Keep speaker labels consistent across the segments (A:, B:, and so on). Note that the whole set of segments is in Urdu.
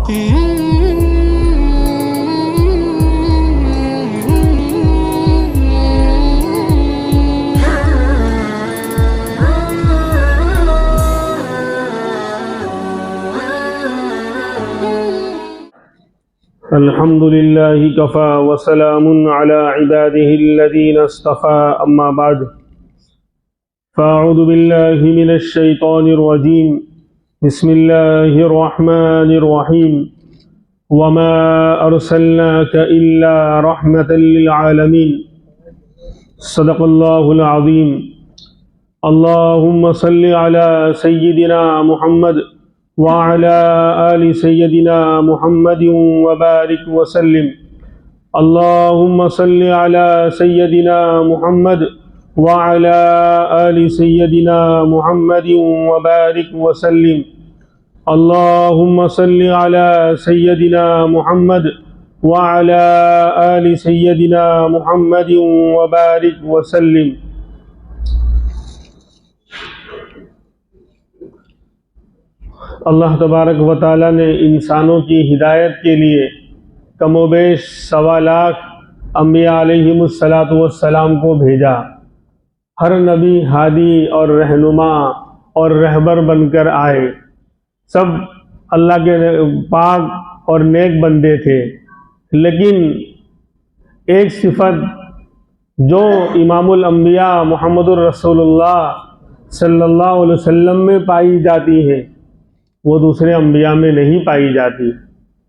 A: الحمد لله كفى وسلام على عباده الذين اصطفى أما بعد فأعوذ بالله من الشيطان الرجيم بسم الله الرحمن الرحيم وما أرسلناك إلا رحمة للعالمين صدق الله العظيم اللهم صل على سيدنا محمد وعلى آل سيدنا محمد وبارك وسلم اللهم صل على سيدنا محمد وعلى آل سيدنا محمد وبارك وسلم اللهم صل على سيدنا محمد وعلى آل سيدنا محمد وبارك وسلم اللہ تبارک و تعالیٰ نے انسانوں کی ہدایت کے لیے کم و بیش 1.25 لاکھ انبیاء علیہم السلام کو بھیجا۔ ہر نبی ہادی اور رہنما اور رہبر بن کر آئے، سب اللہ کے پاک اور نیک بندے تھے، لیکن ایک صفت جو امام الانبیاء محمد الرسول اللہ صلی اللہ علیہ وسلم میں پائی جاتی ہے وہ دوسرے انبیاء میں نہیں پائی جاتی۔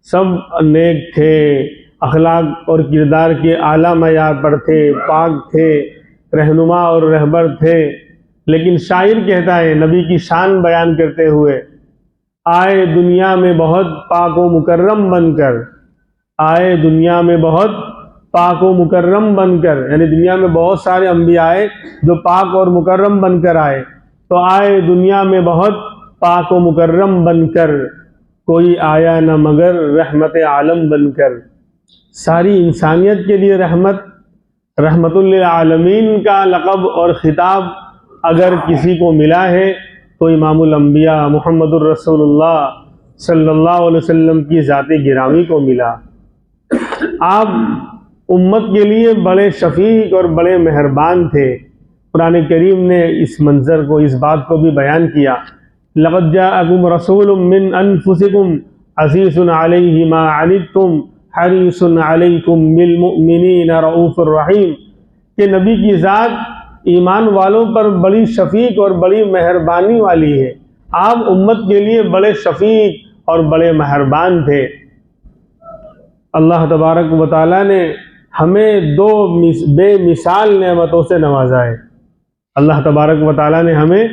A: سب نیک تھے، اخلاق اور کردار کے اعلیٰ معیار پر تھے، پاک تھے، رہنما اور رہبر تھے، لیکن شاعر کہتا ہے نبی کی شان بیان کرتے ہوئے، آئے دنیا میں بہت پاک و مکرم بن کر، آئے دنیا میں بہت پاک و مکرم بن کر، یعنی دنیا میں بہت سارے انبیاء آئے جو پاک اور مکرم بن کر آئے، تو آئے دنیا میں بہت پاک و مکرم بن کر، کوئی آیا نہ مگر رحمت عالم بن کر۔ ساری انسانیت کے لیے رحمت للعالمین کا لقب اور خطاب اگر کسی کو ملا ہے تو امام الانبیاء محمد الرسول اللہ صلی اللہ علیہ وسلم کی ذات گرامی کو ملا۔ آپ امت کے لیے بڑے شفیق اور بڑے مہربان تھے۔ قرآن کریم نے اس منظر کو، اس بات کو بھی بیان کیا، لقد جاءکم رسول من انفسکم عزیز علیہ ما عنتم حریص علیکم بالمؤمنین رؤوف الرحیم، کہ نبی کی ذات ایمان والوں پر بڑی شفیق اور بڑی مہربانی والی ہے۔ آپ امت کے لیے بڑے شفیق اور بڑے مہربان تھے۔ اللہ تبارک و تعالیٰ نے ہمیں 2 بے مثال نعمتوں سے نوازا ہے۔ اللہ تبارک و تعالیٰ نے ہمیں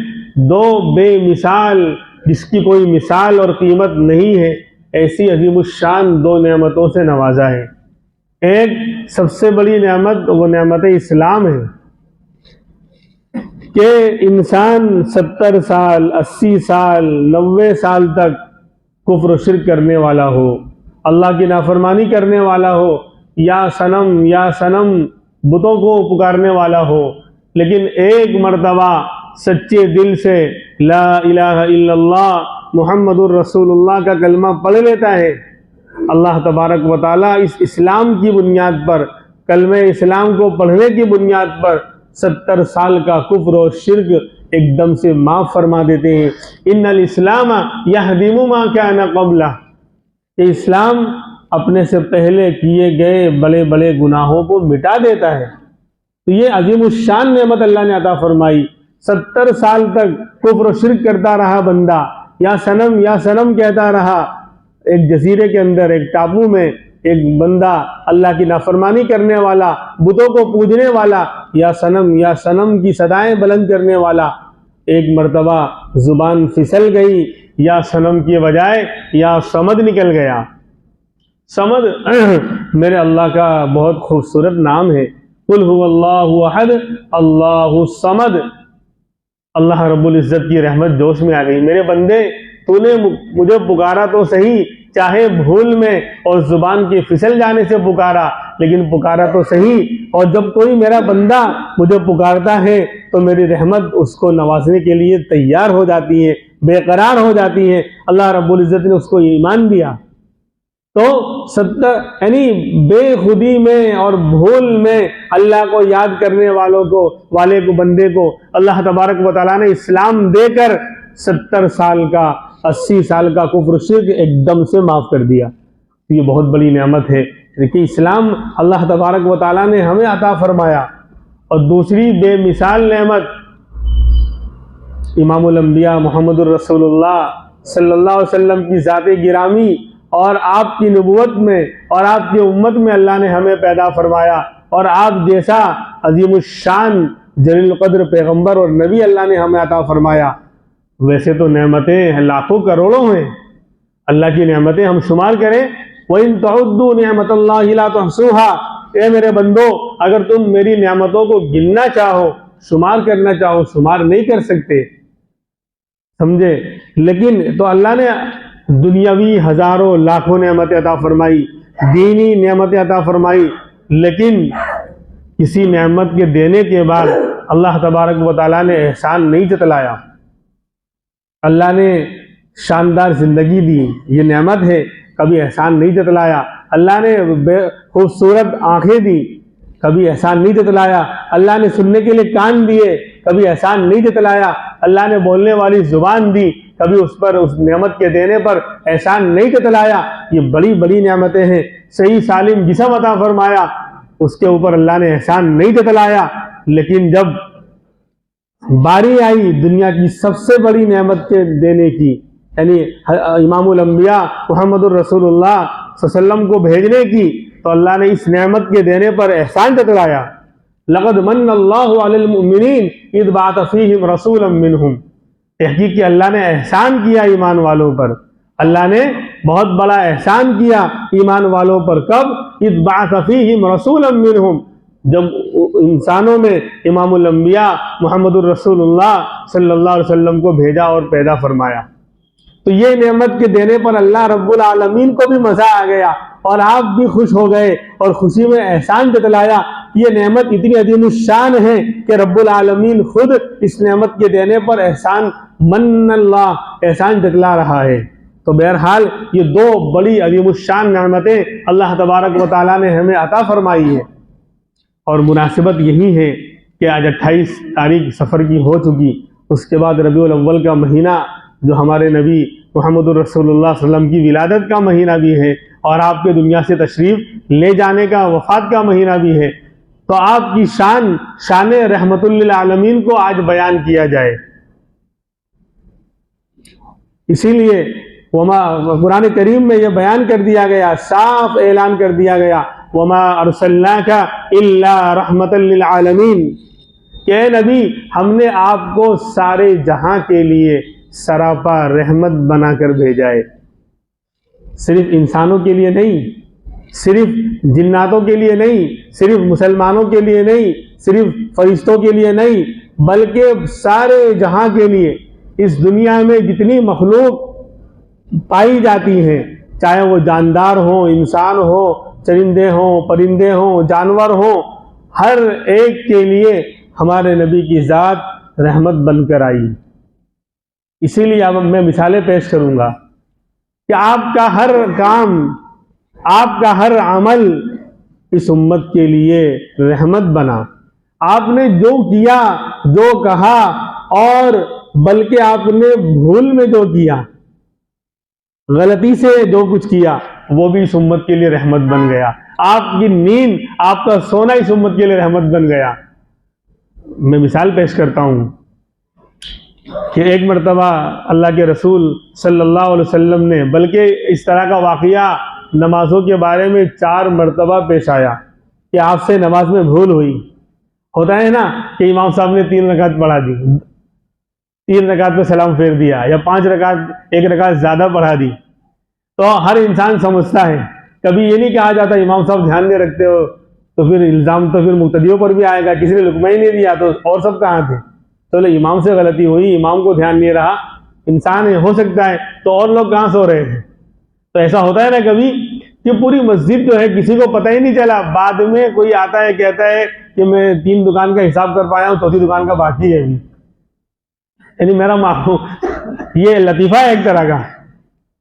A: 2 بے مثال، جس کی کوئی مثال اور قیمت نہیں ہے، ایسی عظیم الشان 2 نعمتوں سے نوازا ہے۔ ایک سب سے بڑی نعمت وہ نعمت اسلام ہے کہ انسان 70 سال 80 سال 90 سال تک کفر و شرک کرنے والا ہو، اللہ کی نافرمانی کرنے والا ہو، یا صنم بتوں کو پکارنے والا ہو، لیکن ایک مرتبہ سچے دل سے لا الہ الا اللہ محمد الرسول اللہ کا کلمہ پڑھ لیتا ہے، اللہ تبارک و تعالیٰ اس اسلام کی بنیاد پر، کلمہ اسلام کو پڑھنے کی بنیاد پر 70 سال کا کفر اور شرک ایک دم سے معاف فرما دیتے ہیں۔ ان الاسلام یہدم ما کان قبلہ، کہ اسلام اپنے سے پہلے کیے گئے بڑے بڑے گناہوں کو مٹا دیتا ہے۔ تو یہ عظیم الشان نعمت اللہ نے عطا فرمائی۔ 70 سال تک کفر و شرک کرتا رہا بندہ، یا صنم کہتا رہا، ایک جزیرے کے اندر، ایک ٹاپو میں ایک بندہ اللہ کی نافرمانی کرنے والا، بتوں کو پوجنے والا، یا صنم کی صدائیں بلند کرنے والا، ایک مرتبہ زبان پھسل گئی، یا صنم کی بجائے یا صمد نکل گیا۔ صمد میرے اللہ کا بہت خوبصورت نام ہے، قل هو اللہ احد اللہ الصمد۔ اللہ رب العزت کی رحمت جوش میں آ گئی، میرے بندے تو نے مجھے پکارا تو صحیح، چاہے بھول میں اور زبان کے پھسل جانے سے پکارا، لیکن پکارا تو صحیح، اور جب کوئی میرا بندہ مجھے پکارتا ہے تو میری رحمت اس کو نوازنے کے لیے تیار ہو جاتی ہے، بے قرار ہو جاتی ہے۔ اللہ رب العزت نے اس کو ایمان دیا، تو 70 یعنی بے خودی میں اور بھول میں اللہ کو یاد کرنے والے کو بندے کو اللہ تبارک و تعالیٰ نے اسلام دے کر 70 سال کا 80 سال کا کفر شرک ایک دم سے معاف کر دیا. یہ بہت بڑی نعمت ہے کہ اسلام اللہ تبارک و تعالیٰ نے ہمیں عطا فرمایا. اور دوسری بے مثال نعمت امام الانبیاء محمد الرسول اللہ صلی اللہ علیہ وسلم کی ذات گرامی اور آپ کی نبوت میں اور آپ کی امت میں اللہ نے ہمیں پیدا فرمایا. اور آپ جیسا عظیم الشان جلیل القدر پیغمبر اور نبی اللہ نے ہمیں عطا فرمایا. ویسے تو نعمتیں لاکھوں کروڑوں ہیں. اللہ کی نعمتیں ہم شمار کریں وَإِن تَعُدُّوا نِعْمَتَ اللَّهِ لَا تُحْصُوهَا، اے میرے بندو اگر تم میری نعمتوں کو گننا چاہو، شمار کرنا چاہو، شمار نہیں کر سکتے. سمجھے؟ لیکن تو اللہ نے دنیاوی ہزاروں لاکھوں نعمتیں عطا فرمائی، دینی نعمتیں عطا فرمائی، لیکن کسی نعمت کے دینے کے بعد اللہ تبارک و تعالیٰ نے احسان نہیں جتلایا. اللہ نے شاندار زندگی دی، یہ نعمت ہے، کبھی احسان نہیں جتلایا. اللہ نے خوبصورت آنکھیں دی، کبھی احسان نہیں جتلایا. اللہ نے سننے کے لیے کان دیے، کبھی احسان نہیں جتلایا. اللہ نے بولنے والی زبان دی، کبھی اس نعمت کے دینے پر احسان نہیں جتلایا. یہ بڑی بڑی نعمتیں ہیں. صحیح سالم جسم عطا فرمایا، اس کے اوپر اللہ نے احسان نہیں جتلایا. لیکن جب باری آئی دنیا کی سب سے بڑی نعمت کے دینے کی، یعنی امام الانبیاء محمد الرسول اللہ صلی اللہ علیہ وسلم کو بھیجنے کی، تو اللہ نے اس نعمت کے دینے پر احسان جتلایا. لقد من اللہ علی المؤمنین اذ بعث فیہم رسولا منہم. تحقیق کہ اللہ نے احسان کیا ایمان والوں پر. اللہ نے بہت بڑا احسان کیا ایمان والوں پر. کب؟ اذ بعث فیہم رسولا منہم، جب انسانوں میں امام الانبیاء محمد الرسول اللہ صلی اللہ علیہ وسلم کو بھیجا اور پیدا فرمایا. تو یہ نعمت کے دینے پر اللہ رب العالمین کو بھی مزہ آ گیا اور آپ بھی خوش ہو گئے اور خوشی میں احسان جتلایا. یہ نعمت اتنی عظیم الشان ہے کہ رب العالمین خود اس نعمت کے دینے پر من اللہ احسان جتلا رہا ہے. تو بہرحال یہ دو بڑی عظیم الشان نعمتیں اللہ تبارک و تعالیٰ نے ہمیں عطا فرمائی ہے. اور مناسبت یہی ہے کہ آج 28 تاریخ سفر کی ہو چکی، اس کے بعد ربیع الاول کا مہینہ جو ہمارے نبی محمد الرسول اللہ صلی اللہ علیہ وسلم کی ولادت کا مہینہ بھی ہے اور آپ کے دنیا سے تشریف لے جانے کا وفات کا مہینہ بھی ہے. تو آپ کی شان رحمت للعالمین کو آج بیان کیا جائے. اسی لیے قرآن کریم میں یہ بیان کر دیا گیا، صاف اعلان کر دیا گیا وما ارسلناک الا رحمت للعالمین، کہ اے نبی ہم نے آپ کو سارے جہاں کے لیے سراپا رحمت بنا کر بھیجا ہے. صرف انسانوں کے لیے نہیں، صرف جناتوں کے لیے نہیں، صرف مسلمانوں کے لیے نہیں، صرف فرشتوں کے لیے نہیں، بلکہ سارے جہاں کے لیے. اس دنیا میں جتنی مخلوق پائی جاتی ہیں، چاہے وہ جاندار ہوں، انسان ہو، چرندے ہوں، پرندے ہوں، جانور ہوں، ہر ایک کے لیے ہمارے نبی کی ذات رحمت بن کر آئی. اسی لیے اب میں مثالیں پیش کروں گا کہ آپ کا ہر کام، آپ کا ہر عمل اس امت کے لیے رحمت بنا. آپ نے جو کیا، جو کہا، اور بلکہ آپ نے بھول میں جو کیا، غلطی سے جو کچھ کیا، وہ بھی اس امت کے لیے رحمت بن گیا. آپ کی نیند، آپ کا سونا اس امت کے لیے رحمت بن گیا. میں مثال پیش کرتا ہوں کہ ایک مرتبہ اللہ کے رسول صلی اللہ علیہ وسلم نے، بلکہ اس طرح کا واقعہ نمازوں کے بارے میں 4 مرتبہ پیش آیا کہ آپ سے نماز میں بھول ہوئی. ہوتا ہے نا کہ امام صاحب نے 3 رکعت پڑھا دی، 3 رکعت پہ سلام پھیر دیا، یا 5 رکعت، 1 رکعت زیادہ پڑھا دی. تو ہر انسان سمجھتا ہے، کبھی یہ نہیں کہا جاتا امام صاحب دھیان نہیں رکھتے ہو، تو پھر الزام تو پھر مقتدیوں پر بھی آئے گا، کسی نے لقمہ ہی نہیں دیا تو اور سب کہاں تھے. چلو امام سے غلطی ہوئی، امام کو دھیان نہیں رہا، انسان ہو سکتا ہے، تو اور لوگ کہاں سو رہے تھے. تو ایسا ہوتا ہے نا کبھی کہ پوری مسجد جو ہے کسی کو پتہ ہی نہیں چلا، بعد میں کوئی آتا ہے کہتا ہے کہ میں 3 دکان کا حساب کر پایا ہوں، 4تھی دکان کا باقی ہے. یعنی میرا معلوم یہ لطیفہ ہے ایک طرح کا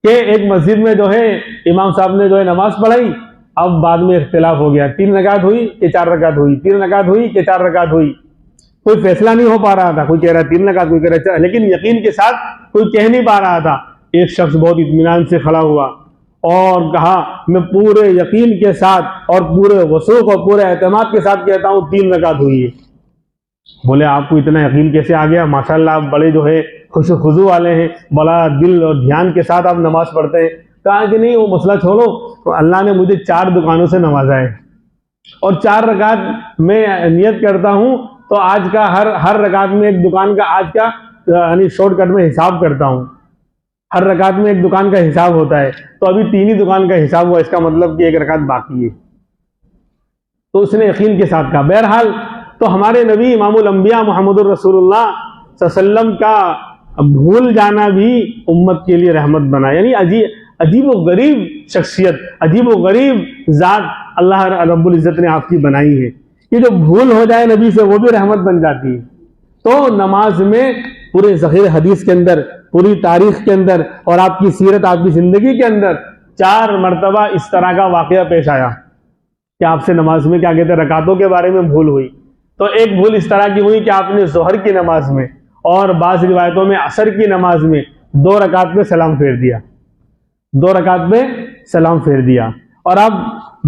A: کہ ایک مسجد میں جو ہے امام صاحب نے جو ہے نماز پڑھائی، اب بعد میں اختلاف ہو گیا، 3 رکعت ہوئی کہ 4 رکعت ہوئی، 3 رکعت ہوئی کہ 4 رکعت ہوئی، کوئی فیصلہ نہیں ہو پا رہا تھا، کوئی کہہ رہا 3 رکعت، کوئی کہہ رہا 4، لیکن یقین کے ساتھ کوئی کہہ نہیں پا رہا تھا۔ ایک شخص بہت اطمینان سے کھڑا ہوا اور کہا میں پورے یقین کے ساتھ اور پورے وثوق اور پورے اعتماد کے ساتھ کہتا ہوں 3 رکعت ہوئی ہے۔ بولے آپ کو اتنا یقین کیسے آ گیا؟ ماشاءاللہ آپ بڑے جو ہے خوش و خضوع والے ہیں، بڑا دل اور دھیان کے ساتھ آپ نماز پڑھتے ہیں۔ کہا کہ نہیں وہ مسئلہ چھوڑو، تو اللہ نے مجھے 4 دکانوں سے نوازا ہے اور 4 رکعت میں نیت کرتا ہوں تو آج کا ہر رکعت میں ایک دکان کا آج کا یعنی شارٹ کٹ میں حساب کرتا ہوں، ہر رکعت میں ایک دکان کا حساب ہوتا ہے، تو ابھی 3 ہی دکان کا حساب ہوا، اس کا مطلب کہ 1 رکعت باقی ہے۔ تو اس نے یقین کے ساتھ کہا۔ بہرحال تو ہمارے نبی امام الانبیاء محمد الرسول اللہ صلی اللہ علیہ وسلم کا بھول جانا بھی امت کے لیے رحمت بنا، یعنی عجیب و غریب شخصیت، عجیب و غریب ذات اللہ رب العزت نے آپ کی بنائی ہے کہ جو بھول ہو جائے نبی سے وہ بھی رحمت بن جاتی ہے۔ تو نماز میں پورے ذخیر حدیث کے اندر، پوری تاریخ کے اندر اور آپ کی سیرت، آپ کی زندگی کے اندر 4 مرتبہ اس طرح کا واقعہ پیش آیا کہ آپ سے نماز میں کیا کہتے ہیں رکعتوں کے بارے میں بھول ہوئی۔ تو ایک بھول اس طرح کی ہوئی کہ آپ نے ظہر کی نماز میں اور بعض روایتوں میں عصر کی نماز میں 2 رکعت میں سلام پھیر دیا، 2 رکعت میں سلام پھیر دیا، اور آپ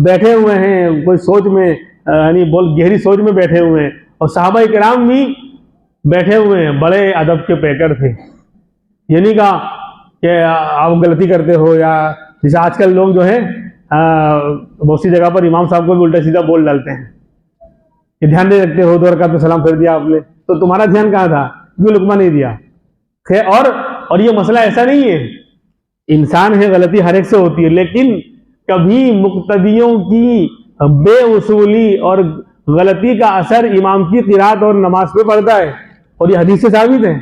A: بیٹھے ہوئے ہیں کوئی سوچ میں، یعنی گہری سوچ میں بیٹھے ہوئے ہیں، اور صحابہ کرام بھی بیٹھے ہوئے ہیں، بڑے ادب کے پیکر تھے، یہ نہیں کہا کہ آپ غلطی کرتے ہو، یا جیسے آج کل لوگ جو ہے بہت سی جگہ پر امام صاحب کو بھی الٹا سیدھا بول ڈالتے ہیں کہ دھیان نہیں رکھتے ہو، 2 رکعت میں سلام پھیر دیا آپ نے، تو تمہارا دھیان کہاں تھا؟ کیوں لقمہ نہیں دیا؟ خیر، اور یہ مسئلہ ایسا نہیں ہے، انسان ہے، غلطی ہر ایک سے ہوتی ہے، لیکن کبھی مقتدیوں کی بے اصولی اور غلطی کا اثر امام کی قرات اور نماز پہ پڑتا ہے، اور یہ حدیث سے ثابت ہے۔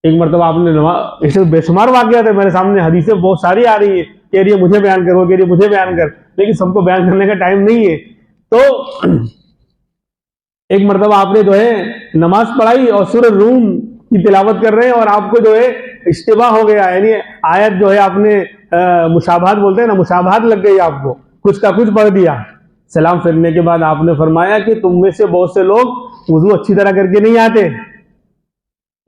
A: ایک مرتبہ آپ نے ایسے بے شمار واقعات ہے میرے سامنے، حدیثیں بہت ساری آ رہی ہیں کہ یہ مجھے بیان کرو، کہ یہ مجھے بیان کر، لیکن سب کو بیان کرنے کا ٹائم نہیں ہے۔ تو ایک مرتبہ آپ نے جو ہے نماز پڑھائی اور سورہ روم کی تلاوت کر رہے ہیں، اور آپ کو جو ہے اشتباہ ہو گیا، یعنی آیت جو ہے آپ نے مشابہت بولتے ہیں نا، مشابہت لگ گئی آپ کو، کچھ کا کچھ پڑھ دیا۔ سلام پھیرنے کے بعد آپ نے فرمایا کہ تم میں سے بہت سے لوگ وضو اچھی طرح کر کے نہیں آتے،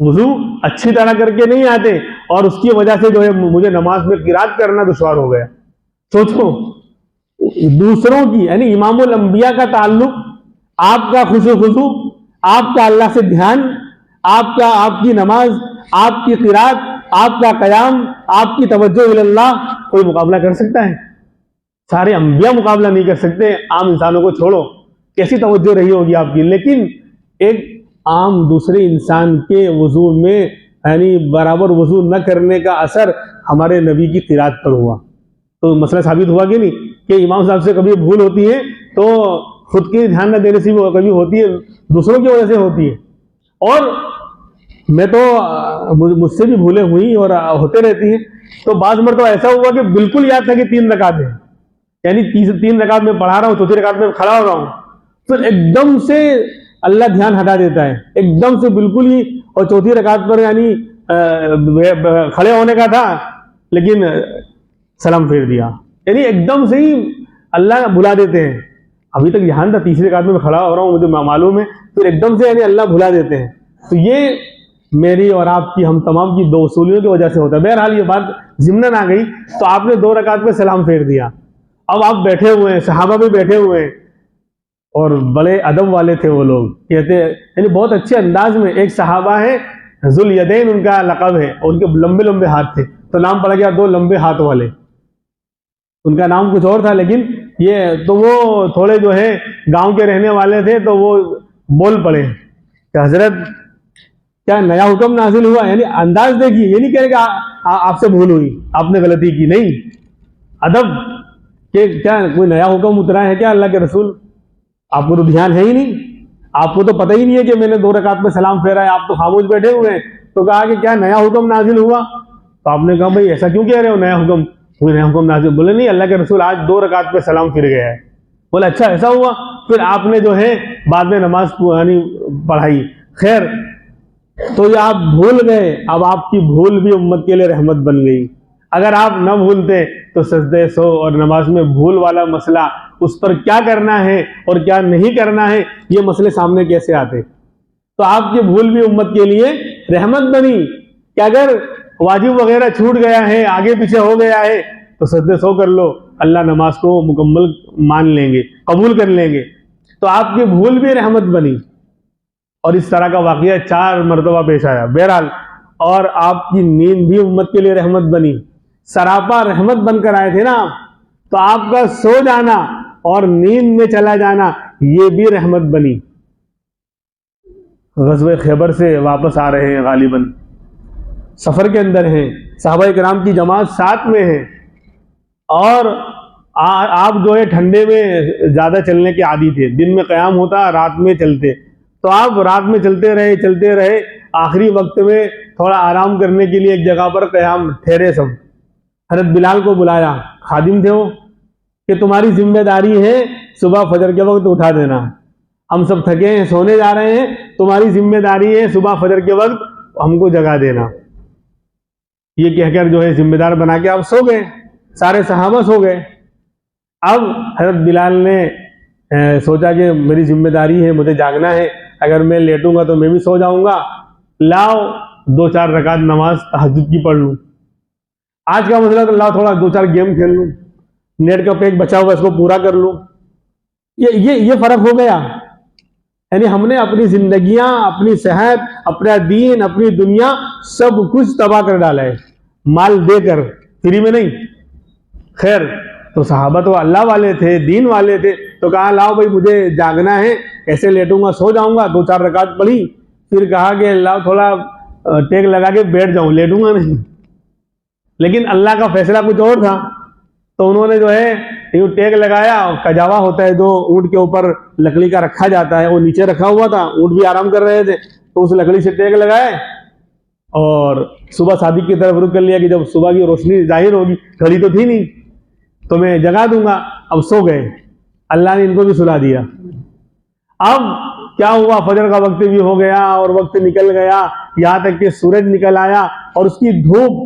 A: وضو اچھی طرح کر کے نہیں آتے، اور اس کی وجہ سے جو ہے مجھے نماز میں قرات کرنا دشوار ہو گیا۔ سوچو، دوسروں کی یعنی امام الانبیاء کا تعلق، آپ کا خوش و خضوع، آپ کا اللہ سے دھیان، آپ کی نماز، آپ کی قرات، آپ کا قیام، آپ کی توجہ اللہ، کوئی مقابلہ کر سکتا ہے؟ سارے انبیاء مقابلہ نہیں کر سکتے، عام انسانوں کو چھوڑو، کیسی توجہ رہی ہوگی آپ کی۔ لیکن ایک عام دوسرے انسان کے وضو میں یعنی برابر وضو نہ کرنے کا اثر ہمارے نبی کی قرات پر ہوا، تو مسئلہ ثابت ہوا کہ نہیں کہ امام صاحب سے کبھی بھول ہوتی ہے تو خود کے دھیان نہ دینے سے بھی کبھی ہوتی ہے، دوسروں کی وجہ سے ہوتی ہے۔ اور میں تو مجھ سے بھی بھولیں ہوئی اور ہوتے رہتی ہیں، تو بعض مرتبہ ایسا ہوا کہ بالکل یاد تھا کہ 3 رکعت ہے، یعنی 3 رکعت میں پڑھا رہا ہوں، 4تھی رکعت میں کھڑا ہو رہا ہوں، پھر ایک دم سے اللہ دھیان ہٹا دیتا ہے، ایک دم سے بالکل ہی، اور 4تھی رکعت پر یعنی کھڑے ہونے کا تھا لیکن سلام پھیر دیا، یعنی ایک دم سے ہی اللہ بھلا دیتے ہیں۔ ابھی تک دھیان تھا 3ری رکعت میں کھڑا ہو رہا ہوں، مجھے معلوم ہے، پھر ایک دم سے یعنی اللہ بھلا دیتے ہیں۔ تو یہ میری اور آپ کی، ہم تمام کی 2 اصولیوں کی وجہ سے ہوتا ہے۔ بہرحال یہ بات ضمناً آ گئی، تو آپ نے 2 رکعت میں سلام پھیر دیا، اب آپ بیٹھے ہوئے ہیں، صحابہ بھی بیٹھے ہوئے ہیں، اور بڑے ادب والے تھے وہ لوگ، کہتے یعنی بہت اچھے انداز میں، ایک صحابہ ہے ذوالیدین ان کا لقب ہے، اور ان کے لمبے لمبے ہاتھ تھے، تو نام پڑا گیا 2 لمبے ہاتھ والے، ان کا نام کچھ اور تھا، لیکن یہ تو وہ تھوڑے جو ہے گاؤں کے رہنے والے تھے، تو وہ بول پڑے کہ حضرت کیا نیا حکم نازل ہوا؟ یعنی انداز دیکھیے، یہ نہیں کہہ رہے کہ آپ سے بھول ہوئی، آپ نے غلطی کی، نہیں، ادب کہ کیا کوئی نیا حکم اترا ہے کیا اللہ کے رسول؟ آپ کو تو دھیان ہے ہی نہیں، آپ کو تو پتہ ہی نہیں ہے کہ میں نے 2 رکعت میں سلام پھیرا ہے، آپ تو خاموش بیٹھے ہوئے ہیں۔ تو کہا کہ کیا نیا حکم نازل ہوا؟ تو آپ نے کہا بھائی ایسا کیوں کہہ رہے ہو، نیا حکم؟ کوئی نیا حکم نازل؟ بولے نہیں، اللہ کے رسول آج 2 رکعت پہ سلام پھر گیا ہے۔ بولے اچھا ایسا ہوا؟ پھر آپ نے جو ہے بعد میں نماز یعنی پڑھائی۔ خیر، تو یہ آپ بھول گئے، اب آپ کی بھول بھی امت کے لیے رحمت بن گئی۔ اگر آپ نہ بھولتے تو سجدے سو اور نماز میں بھول والا مسئلہ، اس پر کیا کرنا ہے اور کیا نہیں کرنا ہے، یہ مسئلے سامنے کیسے آتے؟ تو آپ کی بھول بھی امت کے لیے رحمت بنی کہ اگر واجب وغیرہ چھوٹ گیا ہے، آگے پیچھے ہو گیا ہے، تو سجدے سو کر لو، اللہ نماز کو مکمل مان لیں گے، قبول کر لیں گے۔ تو آپ کی بھول بھی رحمت بنی، اور اس طرح کا واقعہ 4 مرتبہ پیش آیا بہرحال۔ اور آپ کی نیند بھی امت کے لیے رحمت بنی، سراپا رحمت بن کر آئے تھے نا آپ، تو آپ کا سو جانا اور نیند میں چلا جانا یہ بھی رحمت بنی۔ غزوہ خیبر سے واپس آ رہے ہیں، غالباً سفر کے اندر ہیں، صحابہ کرام کی جماعت ساتھ میں ہے، اور آپ جو ہے ٹھنڈے میں زیادہ چلنے کے عادی تھے، دن میں قیام ہوتا، رات میں چلتے، تو آپ رات میں چلتے رہے، آخری وقت میں تھوڑا آرام کرنے کے لیے ایک جگہ پر قیام ٹھہرے سب۔ حضرت بلال کو بلایا، خادم تھے وہ، کہ تمہاری ذمہ داری ہے صبح فجر کے وقت اٹھا دینا، ہم سب تھکے ہیں، سونے جا رہے ہیں، تمہاری ذمہ داری ہے صبح فجر کے وقت ہم کو جگا دینا۔ یہ کہہ کر جو ہے ذمہ دار بنا کے آپ سو گئے، سارے صحابہ سو گئے۔ اب حضرت بلال نے سوچا کہ میری ذمہ داری ہے، مجھے جاگنا ہے، اگر میں لیٹوں گا تو میں بھی سو جاؤں گا، لاؤ 2-4 رکعت نماز تہجد کی پڑھ لوں۔ آج کا مسئلہ تو لاؤ تھوڑا 2-4 گیم کھیل لوں، نیٹ کا پیک بچا ہوا اس کو پورا کر لوں۔ یہ فرق ہو گیا، یعنی ہم نے اپنی زندگیاں، اپنی صحت، اپنا دین، اپنی دنیا سب کچھ تباہ کر ڈالا ہے، مال دے کر، فری میں نہیں۔ خیر، تو صحابہ تو اللہ والے تھے، دین والے تھے، تو کہا لاؤ بھائی مجھے جاگنا ہے، ایسے لیٹوں گا، سو جاؤں گا، 2-4 رکعت پڑھی، پھر کہا کہ لاؤ تھوڑا ٹیک لگا کے بیٹھ جاؤں، لیٹوں گا نہیں۔ لیکن اللہ کا فیصلہ کچھ اور تھا، تو انہوں نے جو ہے یوں ٹیک لگایا، کجاوا ہوتا ہے جو اونٹ کے اوپر لکڑی کا رکھا جاتا ہے، وہ نیچے رکھا ہوا تھا، اونٹ بھی آرام کر رہے تھے، تو اس لکڑی سے ٹیک لگائے اور صبح صادق کی طرف رخ کر لیا کہ جب صبح کی روشنی ظاہر ہوگی، گھڑی تو تھی نہیں، تو میں جگا دوں گا۔ اب سو گئے، اللہ نے ان کو بھی سلا دیا۔ اب کیا ہوا، فجر کا وقت بھی ہو گیا اور وقت نکل گیا، یہاں تک کہ سورج نکل آیا، اور اس کی دھوپ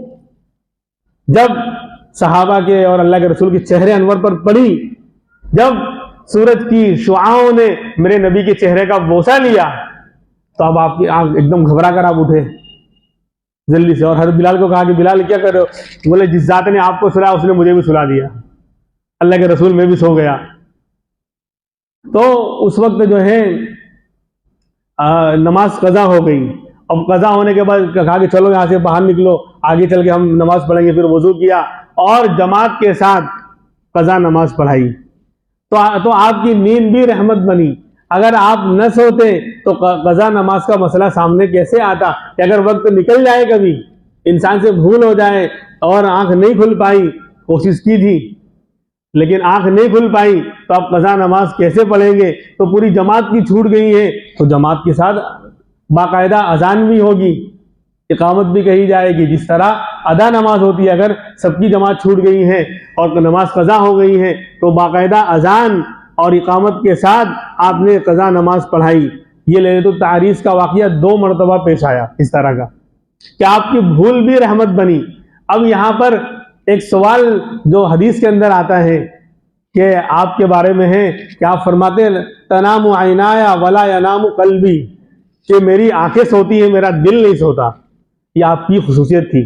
A: جب صحابہ کے اور اللہ کے رسول کے چہرے انور پر پڑی، جب سورج کی شعاؤں نے میرے نبی کے چہرے کا بوسہ لیا، تو اب آپ کی آنکھ ایک دم گھبرا کر آپ اٹھے جلدی سے، اور حضرت بلال کو کہا کہ بلال کیا کر رہے ہو؟ بولے جس ذات نے آپ کو سلایا اس نے مجھے بھی سلا دیا، اللہ کے رسول میں بھی سو گیا۔ تو اس وقت جو ہے نماز قضا ہو گئی۔ اب قضا ہونے کے بعد کہا کہ چلو یہاں سے باہر نکلو، آگے چل کے ہم نماز پڑھیں گے۔ پھر وضو کیا اور جماعت کے ساتھ قضا نماز پڑھائی، تو آپ کی نیند بھی رحمت بنی۔ اگر آپ نہ سوتے تو قضا نماز کا مسئلہ سامنے کیسے آتا کہ اگر وقت نکل جائے، کبھی انسان سے بھول ہو جائے اور آنکھ نہیں کھل پائی، کوشش کی تھی لیکن آنکھ نہیں کھل پائی، تو آپ قضا نماز کیسے پڑھیں گے؟ تو پوری جماعت کی چھوٹ گئی ہے، تو جماعت کے ساتھ باقاعدہ اذان بھی ہوگی، اقامت بھی کہی جائے گی، جس طرح ادا نماز ہوتی ہے۔ اگر سب کی جماعت چھوٹ گئی ہے اور نماز قضا ہو گئی ہے تو باقاعدہ اذان اور اقامت کے ساتھ آپ نے قضا نماز پڑھائی۔ یہ لیلۃ التعریس کا واقعہ 2 مرتبہ پیش آیا اس طرح کا کہ آپ کی بھول بھی رحمت بنی۔ اب یہاں پر ایک سوال جو حدیث کے اندر آتا ہے کہ آپ کے بارے میں ہے کہ آپ فرماتے ہیں تنام عینایا ولا ینام قلبی، کہ میری آنکھیں سوتی ہیں، میرا دل نہیں سوتا۔ یہ آپ کی خصوصیت تھی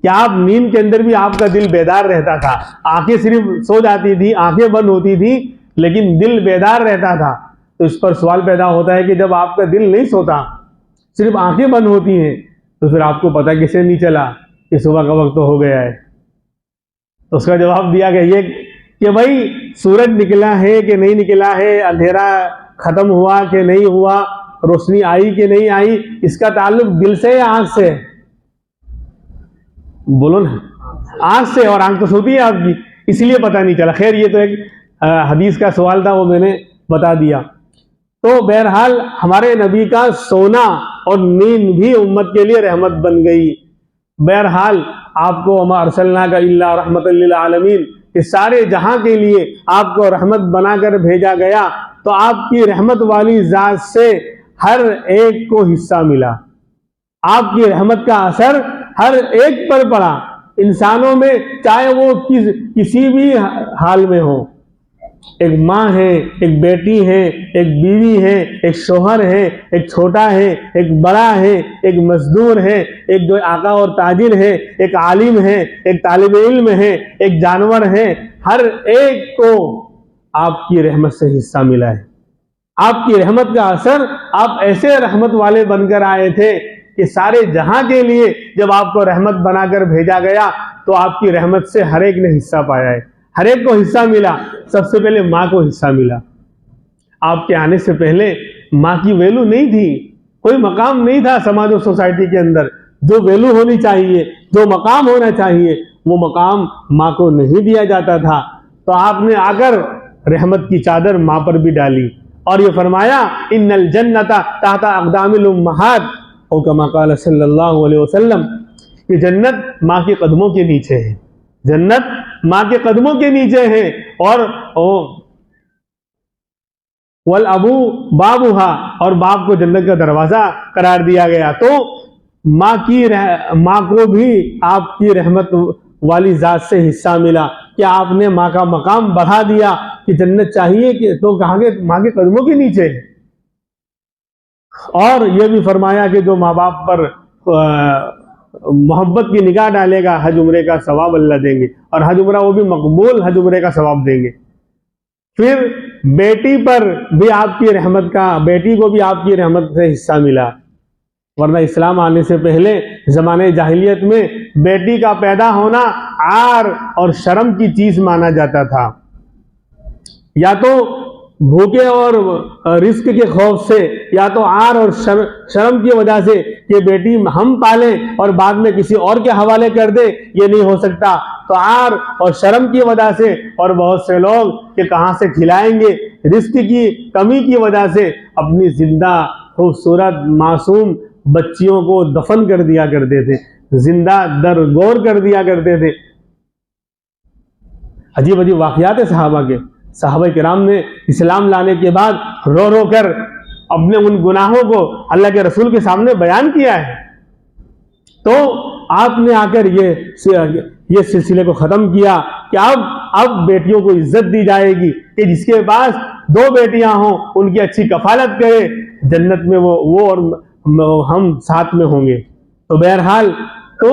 A: کہ آپ نیند کے اندر بھی آپ کا دل بیدار رہتا تھا، آنکھیں صرف سو جاتی تھی، آنکھیں بند ہوتی تھی لیکن دل بیدار رہتا تھا۔ تو اس پر سوال پیدا ہوتا ہے کہ جب آپ کا دل نہیں سوتا، صرف آنکھیں بند ہوتی ہیں، تو پھر آپ کو پتہ کیسے نہیں چلا کہ صبح کا وقت ہو گیا ہے؟ تو اس کا جواب دیا گیا یہ کہ بھائی سورج نکلا ہے کہ نہیں نکلا ہے، اندھیرا ختم ہوا کہ نہیں ہوا، روشنی آئی کہ نہیں آئی، اس کا تعلق دل سے یا آنکھ سے؟ بولو نا، آنکھ سے، اور آنکھ تو سوتی ہے آپ کی، اس لیے پتہ نہیں چلا۔ خیر یہ تو ایک حدیث کا سوال تھا، وہ میں نے بتا دیا۔ تو بہرحال ہمارے نبی کا سونا اور نیند بھی امت کے لیے رحمت بن گئی۔ بہرحال آپ کو وما ارسلناک الا رحمۃ للعالمین، کہ سارے جہاں کے لیے آپ کو رحمت بنا کر بھیجا گیا، تو آپ کی رحمت والی ذات سے ہر ایک کو حصہ ملا، آپ کی رحمت کا اثر ہر ایک پر پڑا۔ انسانوں میں چاہے وہ کسی بھی حال میں ہو، ایک ماں ہے، ایک بیٹی ہے، ایک بیوی ہے، ایک شوہر ہے، ایک چھوٹا ہے، ایک بڑا ہے، ایک مزدور ہے، ایک جو آقا اور تاجر ہے، ایک عالم ہے، ایک طالب علم ہے، ایک جانور ہے، ہر ایک کو آپ کی رحمت سے حصہ ملا ہے۔ آپ کی رحمت کا اثر، آپ ایسے رحمت والے بن کر آئے تھے کہ سارے جہاں کے لیے جب آپ کو رحمت بنا کر بھیجا گیا تو آپ کی رحمت سے ہر ایک نے حصہ پایا ہے، ہر ایک کو حصہ ملا۔ سب سے پہلے ماں کو حصہ ملا۔ آپ کے آنے سے پہلے ماں کی ویلو نہیں تھی، کوئی مقام نہیں تھا سماج و سوسائٹی کے اندر۔ جو ویلو ہونی چاہیے، جو مقام ہونا چاہیے، وہ مقام ماں کو نہیں دیا جاتا تھا۔ تو آپ نے آ کر رحمت کی چادر ماں پر بھی ڈالی اور یہ فرمایا ان الجنت تحت اقدام الامہات، او کما قال صلی اللہ علیہ وسلم، کہ جنت ماں کے قدموں کے نیچے ہے، جنت ماں کے قدموں کے نیچے ہے، اور والابو بابھا، اور باپ کو جنت کا دروازہ قرار دیا گیا۔ تو ماں کو بھی آپ کی رحمت والی ذات سے حصہ ملا کہ آپ نے ماں کا مقام بڑھا دیا کہ جنت چاہیے کہ تو کہاں گے ماں کے قدموں کے نیچے ہے۔ اور یہ بھی فرمایا کہ جو ماں باپ پر محبت کی نگاہ ڈالے گا حج عمرے کا ثواب اللہ دیں گے، اور حج عمرہ وہ بھی مقبول حج عمرے کا ثواب دیں گے۔ پھر بیٹی پر بھی آپ کی رحمت کا، بیٹی کو بھی آپ کی رحمت سے حصہ ملا، ورنہ اسلام آنے سے پہلے زمانے جاہلیت میں بیٹی کا پیدا ہونا عار اور شرم کی چیز مانا جاتا تھا۔ یا تو بھوکے اور رزق کے خوف سے، یا تو عار اور شرم کی وجہ سے کہ بیٹی ہم پالیں اور بعد میں کسی اور کے حوالے کر دے، یہ نہیں ہو سکتا۔ تو عار اور شرم کی وجہ سے، اور بہت سے لوگ کہ کہاں سے کھلائیں گے، رزق کی کمی کی وجہ سے اپنی زندہ خوبصورت معصوم بچیوں کو دفن کر دیا کرتے تھے، زندہ درگور کر دیا کرتے تھے۔ عجیب عجیب واقعات ہیں صحابہ کے۔ صحابہ کرام نے اسلام لانے کے بعد رو رو کر اپنے ان گناہوں کو اللہ کے رسول کے سامنے بیان کیا ہے۔ تو آپ نے آ کر یہ سلسلے کو ختم کیا کہ اب بیٹیوں کو عزت دی جائے گی، کہ جس کے پاس 2 بیٹیاں ہوں ان کی اچھی کفالت کرے، جنت میں وہ اور ہم ساتھ میں ہوں گے۔ تو بہرحال تو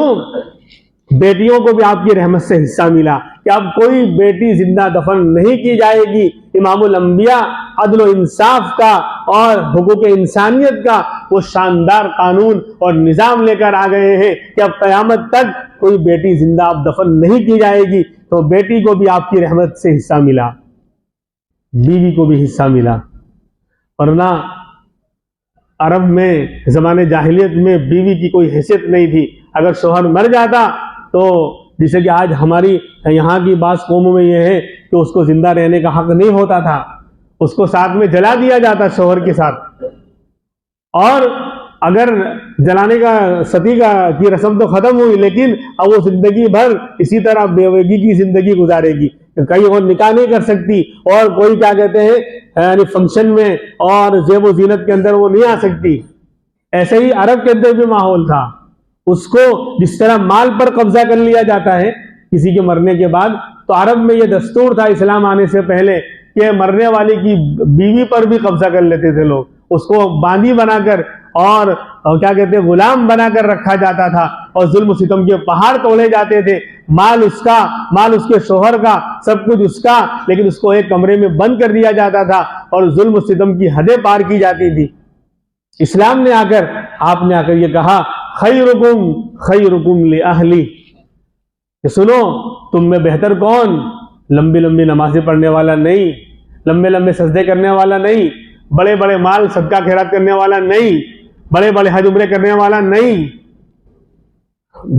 A: بیٹیوں کو بھی آپ کی رحمت سے حصہ ملا کہ اب کوئی بیٹی زندہ دفن نہیں کی جائے گی۔ امام الانبیاء عدل و انصاف کا اور حقوق انسانیت کا وہ شاندار قانون اور نظام لے کر آ گئے ہیں کہ اب قیامت تک کوئی بیٹی زندہ اب دفن نہیں کی جائے گی۔ تو بیٹی کو بھی آپ کی رحمت سے حصہ ملا، بیوی کو بھی حصہ ملا۔ ورنہ عرب میں زمانے جاہلیت میں بیوی کی کوئی حیثیت نہیں تھی۔ اگر شوہر مر جاتا تو جیسے کہ آج ہماری یہاں کی بعض قوموں میں یہ ہے کہ اس کو زندہ رہنے کا حق نہیں ہوتا تھا، اس کو ساتھ میں جلا دیا جاتا شوہر کے ساتھ، اور اگر جلانے کا ستی کی رسم تو ختم ہوئی، لیکن اب وہ زندگی بھر اسی طرح بیوگی کی زندگی گزارے گی، کہیں اور نکاح نہیں کر سکتی، اور کوئی کیا کہتے ہیں یعنی فنکشن میں اور زیب و زینت کے اندر وہ نہیں آ سکتی۔ ایسے ہی عرب کے اندر بھی ماحول تھا، اس کو جس طرح مال پر قبضہ کر لیا جاتا ہے کسی کے مرنے کے بعد، تو عرب میں یہ دستور تھا اسلام آنے سے پہلے کہ مرنے والے کی بیوی پر بھی قبضہ کر لیتے تھے لوگ، اس کو باندی بنا کر اور کیا کہتے ہیں غلام بنا کر رکھا جاتا تھا، اور ظلم و ستم کے پہاڑ توڑے جاتے تھے، مال اس کا، مال اس کے شوہر کا، سب کچھ اس کا، لیکن اس کو ایک کمرے میں بند کر دیا جاتا تھا اور ظلم و ستم کی حدیں پار کی جاتی تھی۔ اسلام نے آپ نے آ کر یہ کہا خیرکم خیرکم لأہلی، کہ سنو تم میں بہتر کون؟ لمبی لمبی نمازیں پڑھنے والا نہیں، لمبے لمبے سجدے کرنے والا نہیں، بڑے بڑے مال صدقہ خیرات کرنے والا نہیں، بڑے بڑے حج عمرے کرنے والا نہیں،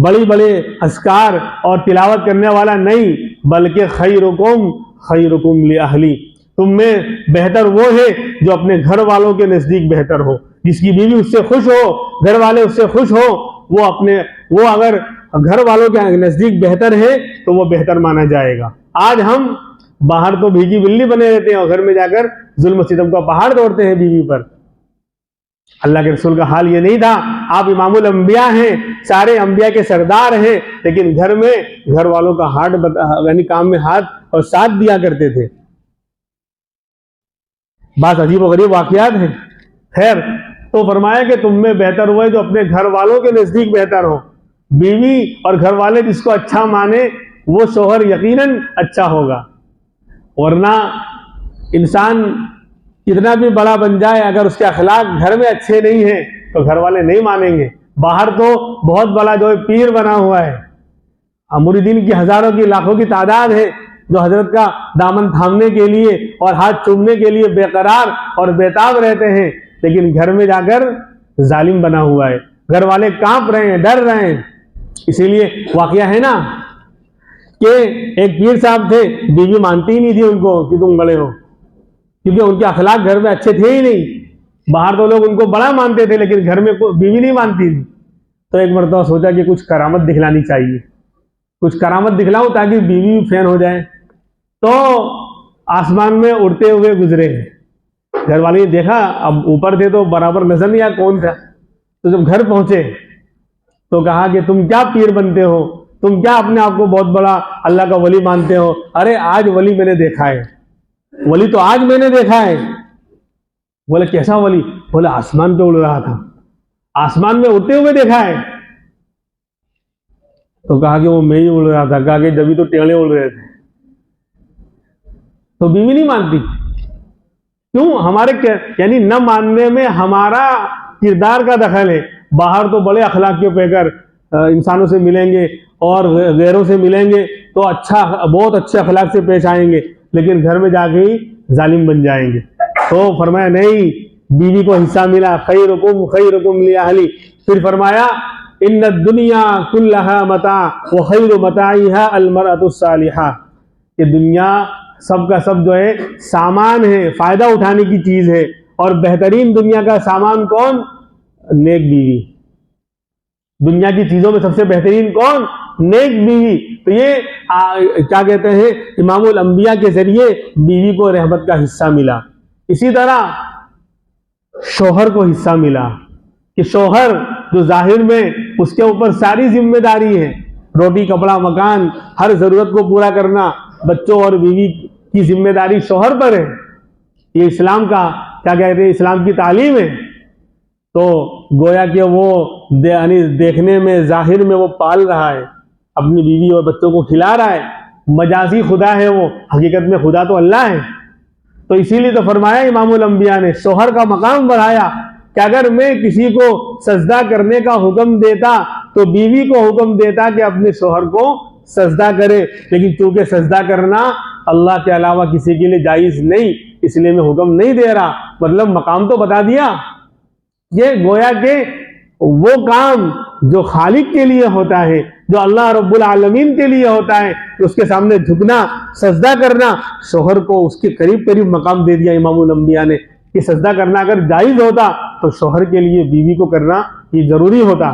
A: بڑی بڑے اذکار اور تلاوت کرنے والا نہیں، بلکہ خیرکم خیرکم لأہلی، تم میں بہتر وہ ہے جو اپنے گھر والوں کے نزدیک بہتر ہو، جس کی بیوی اس سے خوش ہو، گھر والے اس سے خوش ہو، وہ اگر گھر والوں کے نزدیک بہتر ہے تو وہ بہتر مانا جائے گا۔ آج ہم باہر تو بھیگی بلی بنے رہتے ہیں اور گھر میں جا کر ظلم و ستم کا پہاڑ توڑتے ہیں بیوی پر۔ اللہ کے رسول کا حال یہ نہیں تھا. آپ امام الانبیاء ہیں, سارے انبیاء کے سردار ہیں, لیکن گھر میں گھر والوں کا یعنی کام میں ہاتھ اور ساتھ دیا کرتے تھے. بات عجیب و غریب واقعات ہیں. خیر, تو فرمایا کہ تم میں بہتر ہوئے جو اپنے گھر والوں کے نزدیک بہتر ہو. بیوی اور گھر والے جس کو اچھا مانے وہ شوہر یقیناً اچھا ہوگا. ورنہ انسان کتنا بھی بڑا بن جائے, اگر اس کے اخلاق گھر میں اچھے نہیں ہیں تو گھر والے نہیں مانیں گے. باہر تو بہت بڑا جو ہے پیر بنا ہوا ہے, مریدین کی ہزاروں کی لاکھوں کی تعداد ہے جو حضرت کا دامن تھامنے کے لیے اور ہاتھ چومنے کے لیے بے قرار اور بےتاب رہتے ہیں, لیکن گھر میں جا کر ظالم بنا ہوا ہے. گھر والے کانپ رہے ہیں, ڈر رہے ہیں. اسی لیے واقعہ ہے نا کہ ایک پیر صاحب تھے, بیوی مانتی ہی نہیں تھی ان کو کہ تم بڑے ہو, کیونکہ ان کے اخلاق گھر میں اچھے تھے ہی نہیں. باہر تو لوگ ان کو بڑا مانتے تھے لیکن گھر میں بیوی نہیں مانتی تھی. تو ایک مرتبہ سوچا کہ کچھ کرامت دکھلانی چاہیے, کچھ کرامت دکھلاؤں تاکہ بیوی فین ہو جائے. تو آسمان میں اڑتے ہوئے گزرے. گھر والے نے دیکھا, اب اوپر تھے تو برابر نظر نہیں آیا کون تھا. تو جب گھر پہنچے تو کہا کہ تم کیا پیر بنتے ہو, تم کیا اپنے آپ کو بہت بڑا اللہ کا ولی مانتے ہو؟ ارے آج ولی میں نے دیکھا ہے, ولی تو آج میں نے دیکھا ہے. بولے کیسا ولی؟ بولے آسمان پہ اڑ رہا تھا, آسمان میں اڑتے ہوئے دیکھا ہے. تو کہا کہ وہ میں ہی اڑ رہا تھا. کہا کہ جبھی تو ٹیڑے اڑ رہے تھے. تو بیوی نہیں مانتی کیوں؟ ہمارے یعنی نہ ماننے میں ہمارا کردار کا دخل ہے. باہر تو بڑے اخلاقیوں پہ کر انسانوں سے ملیں گے اور غیروں سے ملیں گے تو اچھا, بہت اچھے اخلاق سے پیش آئیں گے, لیکن گھر میں جا کے ہی ظالم بن جائیں گے. تو فرمایا نہیں, بیوی کو حصہ ملا, خیرکم خیرکم لاہلی. پھر فرمایا ان الدنیا کلھا متاع وخیر متاعھا المرأۃ الصالحہ, کہ دنیا سب کا سب جو ہے سامان ہے, فائدہ اٹھانے کی چیز ہے, اور بہترین دنیا کا سامان کون؟ نیک بیوی. دنیا کی چیزوں میں سب سے بہترین کون؟ نیک بیوی. تو یہ کیا کہتے ہیں, امام الانبیاء کے ذریعے بیوی کو رحمت کا حصہ ملا. اسی طرح شوہر کو حصہ ملا کہ شوہر جو ظاہر میں اس کے اوپر ساری ذمہ داری ہے, روٹی کپڑا مکان ہر ضرورت کو پورا کرنا, بچوں اور بیوی کی ذمہ داری شوہر پر ہے. یہ اسلام کا کیا کہتے ہیں, اسلام کی تعلیم ہے. تو گویا کہ وہ یعنی دیکھنے میں ظاہر میں وہ پال رہا ہے, اپنی بیوی اور بچوں کو کھلا رہا ہے, مجازی خدا ہے وہ, حقیقت میں خدا تو اللہ ہے. تو اسی لیے تو فرمایا امام الانبیاء نے, شوہر کا مقام بڑھایا کہ اگر میں کسی کو سجدہ کرنے کا حکم دیتا تو بیوی کو حکم دیتا کہ اپنے شوہر کو سجدہ کرے, لیکن چونکہ سجدہ کرنا اللہ کے علاوہ کسی کے لیے جائز نہیں, اس لیے میں حکم نہیں دے رہا. مطلب مقام تو بتا دیا. یہ گویا کہ وہ کام جو خالق کے لیے ہوتا ہے, جو اللہ رب العالمین کے لیے ہوتا ہے, اس کے سامنے جھکنا, سجدہ کرنا, شوہر کو اس کے قریب قریب مقام دے دیا امام الانبیاء نے کہ سجدہ کرنا اگر جائز ہوتا تو شوہر کے لیے بیوی کو کرنا یہ ضروری ہوتا.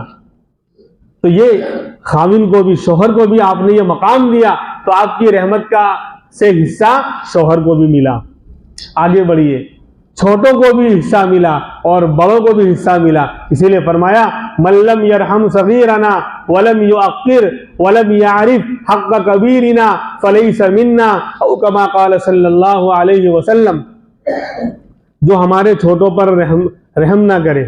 A: تو یہ خاوند کو بھی شوہر کو بھی آپ نے یہ مقام دیا, تو آپ کی رحمت کا سے حصہ شوہر کو بھی ملا. آگے بڑھیے, چھوٹوں کو بھی حصہ ملا اور بڑوں کو بھی حصہ ملا. اسی لیے فرمایا من لم یرحم صغیرنا ولم یعقر ولم یعرف حق کبیرنا فلیس منا, او کما قال صلی اللہ علیہ وسلم. جو ہمارے چھوٹوں پر رحم نہ کرے,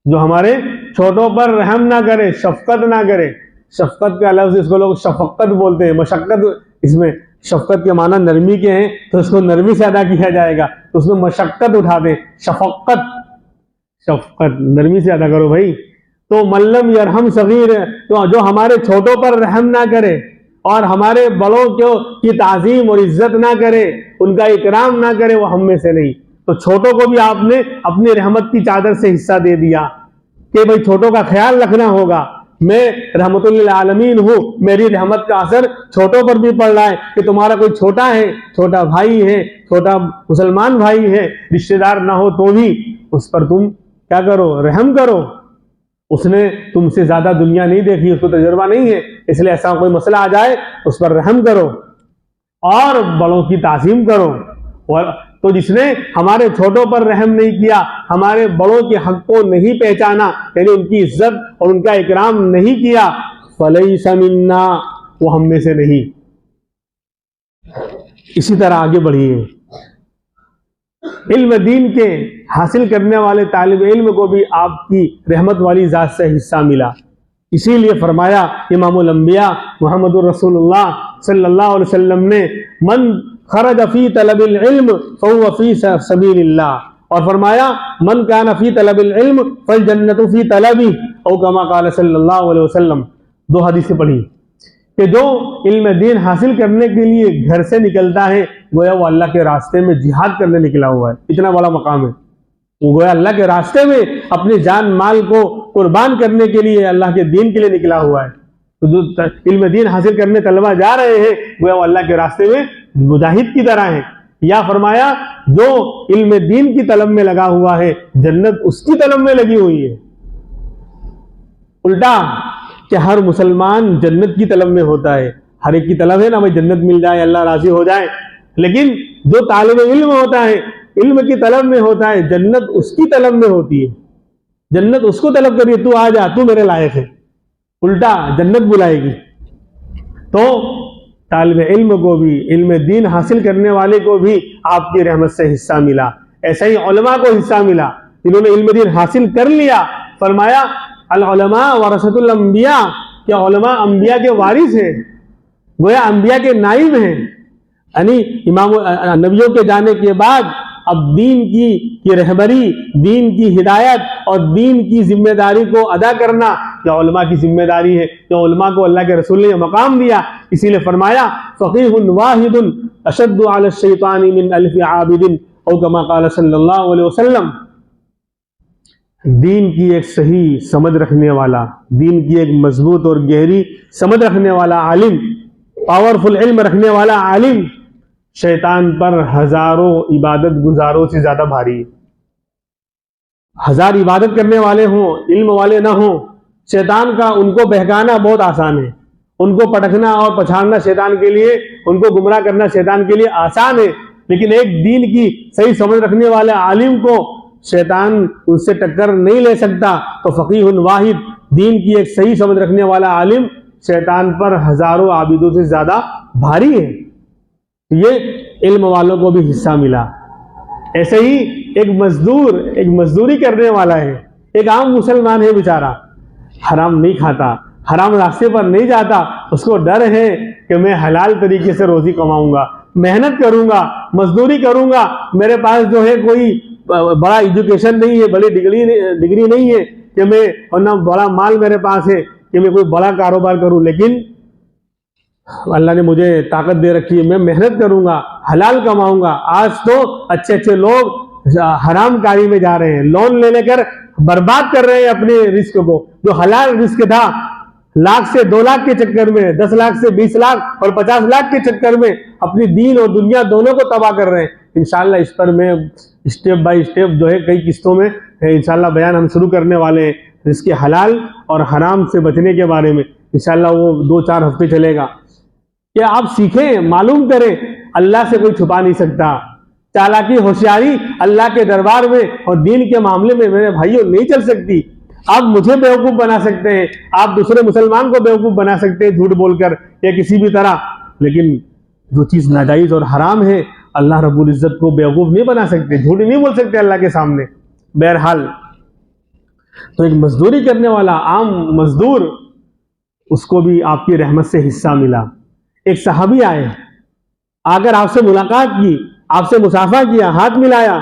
A: جو ہمارے چھوٹوں پر رحم نہ کرے, شفقت نہ کرے. شفقت کا لفظ اس کو لوگ شفقت بولتے ہیں, مشقت, اس میں شفقت کے معنی نرمی کے ہیں تو اس کو نرمی سے ادا کیا جائے گا, تو اس میں مشقت اٹھا دیں, شفقت, شفقت نرمی سے ادا کرو بھائی. تو ملم یرحم صغیر, تو جو ہمارے چھوٹوں پر رحم نہ کرے اور ہمارے بڑوں کی تعظیم اور عزت نہ کرے, ان کا اکرام نہ کرے, وہ ہم میں سے نہیں. تو چھوٹوں کو بھی آپ نے اپنی رحمت کی چادر سے حصہ دے دیا کہ بھائی چھوٹوں کا خیال رکھنا ہوگا. میں رحمت للعالمین ہوں, میری رحمت کا اثر چھوٹوں پر بھی پڑ رہا ہے کہ تمہارا کوئی چھوٹا ہے, چھوٹا بھائی ہے, چھوٹا مسلمان بھائی ہے, رشتہ دار نہ ہو تو بھی اس پر تم کیا کرو, رحم کرو. اس نے تم سے زیادہ دنیا نہیں دیکھی, اس کو تجربہ نہیں ہے, اس لیے ایسا کوئی مسئلہ آ جائے اس پر رحم کرو اور بڑوں کی تعظیم کرو. تو جس نے ہمارے چھوٹوں پر رحم نہیں کیا، ہمارے بڑوں کے حق کو نہیں پہچانا، یعنی ان کی عزت اور ان کا اکرام نہیں کیا، فلیس منا، وہ ہم میں سے نہیں۔ اسی طرح آگے بڑھیے، علم دین کے حاصل کرنے والے طالب علم کو بھی آپ کی رحمت والی ذات سے حصہ ملا۔ اسی لیے فرمایا امام الانبیاء محمد الرسول اللہ صلی اللہ علیہ وسلم نے، من خرج فی طلب العلم فهو فی سبیل اللہ، اور فرمایا من کان فی طلب العلم فالجنت فی طلبہ، او کما قال صلی اللہ علیہ وسلم۔ دو حدیثیں پڑھی کہ جو علم دین حاصل کرنے کے لیے گھر سے نکلتا ہے، گویا وہ اللہ کے راستے میں جہاد کرنے نکلا ہوا ہے، اتنا بڑا مقام ہے، وہ گویا اللہ کے راستے میں اپنے جان مال کو قربان کرنے کے لیے، اللہ کے دین کے لیے نکلا ہوا ہے۔ تو جو علم دین حاصل کرنے طلبہ جا رہے ہیں، گویا وہ اللہ کے راستے میں مجاہد کی طرح ہیں۔ یا فرمایا جو علم دین کی طلب میں لگا ہوا ہے، جنت اس کی طلب میں لگی ہوئی ہے۔ الٹا کہ ہر مسلمان جنت کی طلب میں ہوتا ہے، ہر ایک کی طلب ہے نا بھائی جنت مل جائے، اللہ راضی ہو جائے، لیکن جو طالب علم ہوتا ہے، علم کی طلب میں ہوتا ہے، جنت اس کی طلب میں ہوتی ہے، جنت اس کو طلب کریے، تو آ جا، تو میرے لائق ہے، الٹا جنت بلائے گی۔ تو طالب علم کو بھی، علم دین حاصل کرنے والے کو بھی آپ کی رحمت سے حصہ ملا۔ ایسا ہی علماء کو حصہ ملا، جنہوں نے علم دین حاصل کر لیا۔ فرمایا العلماء ورثۃ الانبیاء، کہ علماء انبیاء کے وارث ہیں، گویا انبیاء کے نائب ہیں، یعنی امام نبیوں کے جانے کے بعد اب دین کی رہبری، دین کی ہدایت اور دین کی ذمہ داری کو ادا کرنا یہ علماء کی ذمہ داری ہے۔ کہ علماء کو اللہ کے رسول نے یہ مقام دیا، اسی لیے فرمایا فقیہ واحد اشد علی الشیطان من الف عابد، او کما قال صلی اللہ علیہ وسلم۔ دین کی ایک صحیح سمجھ رکھنے والا، دین کی ایک مضبوط اور گہری سمجھ رکھنے والا عالم، پاورفل علم رکھنے والا عالم، شیطان پر ہزاروں عبادت گزاروں سے زیادہ بھاری ہے۔ ہزار عبادت کرنے والے ہوں، علم والے نہ ہوں، شیطان کا ان کو بہکانا بہت آسان ہے، ان کو پٹکنا اور پچھاڑنا شیطان کے لیے، ان کو گمراہ کرنا شیطان کے لیے آسان ہے، لیکن ایک دین کی صحیح سمجھ رکھنے والے عالم کو شیطان ان سے ٹکر نہیں لے سکتا۔ تو فقیہ واحد، دین کی ایک صحیح سمجھ رکھنے والا عالم شیطان پر ہزاروں عابدوں سے زیادہ بھاری ہے۔ یہ علم والوں کو بھی حصہ ملا۔ ایسے ہی ایک مزدور، ایک مزدوری کرنے والا ہے، ایک عام مسلمان ہے بیچارہ، حرام نہیں کھاتا، حرام راستے پر نہیں جاتا، اس کو ڈر ہے کہ میں حلال طریقے سے روزی کماؤں گا، محنت کروں گا، مزدوری کروں گا، میرے پاس جو ہے کوئی بڑا ایجوکیشن نہیں ہے، بڑی ڈگری نہیں ہے کہ میں، ورنہ بڑا مال میرے پاس ہے کہ میں کوئی بڑا کاروبار کروں، لیکن اللہ نے مجھے طاقت دے رکھی ہے، میں محنت کروں گا، حلال کماؤں گا۔ آج تو اچھے اچھے لوگ حرام کاری میں جا رہے ہیں، لون لے کر برباد کر رہے ہیں اپنے رزق کو، جو حلال رزق تھا، لاکھ سے 2 لاکھ کے چکر میں، 10 لاکھ سے 20 لاکھ اور 50 لاکھ کے چکر میں اپنی دین اور دنیا دونوں کو تباہ کر رہے ہیں۔ انشاءاللہ اس پر میں اسٹیپ بائی اسٹیپ جو ہے کئی قسطوں میں انشاءاللہ بیان ہم شروع کرنے والے ہیں، رزق حلال اور حرام سے بچنے کے بارے میں۔ انشاءاللہ وہ 2-4 ہفتے چلے گا کہ آپ سیکھیں، معلوم کریں، اللہ سے کوئی چھپا نہیں سکتا۔ چالاکی، ہوشیاری اللہ کے دربار میں اور دین کے معاملے میں میرے بھائیوں نہیں چل سکتی۔ آپ مجھے بیوقوف بنا سکتے ہیں، آپ دوسرے مسلمان کو بیوقوف بنا سکتے ہیں جھوٹ بول کر یا کسی بھی طرح، لیکن جو چیز ناجائز اور حرام ہے اللہ رب العزت کو بیوقوف نہیں بنا سکتے، جھوٹ نہیں بول سکتے اللہ کے سامنے۔ بہرحال تو ایک مزدوری کرنے والا عام مزدور، اس کو بھی آپ کی رحمت سے حصہ ملا۔ ایک صحابی آئے، آ کر آپ سے ملاقات کی، آپ سے مصافحہ کیا، ہاتھ ملایا،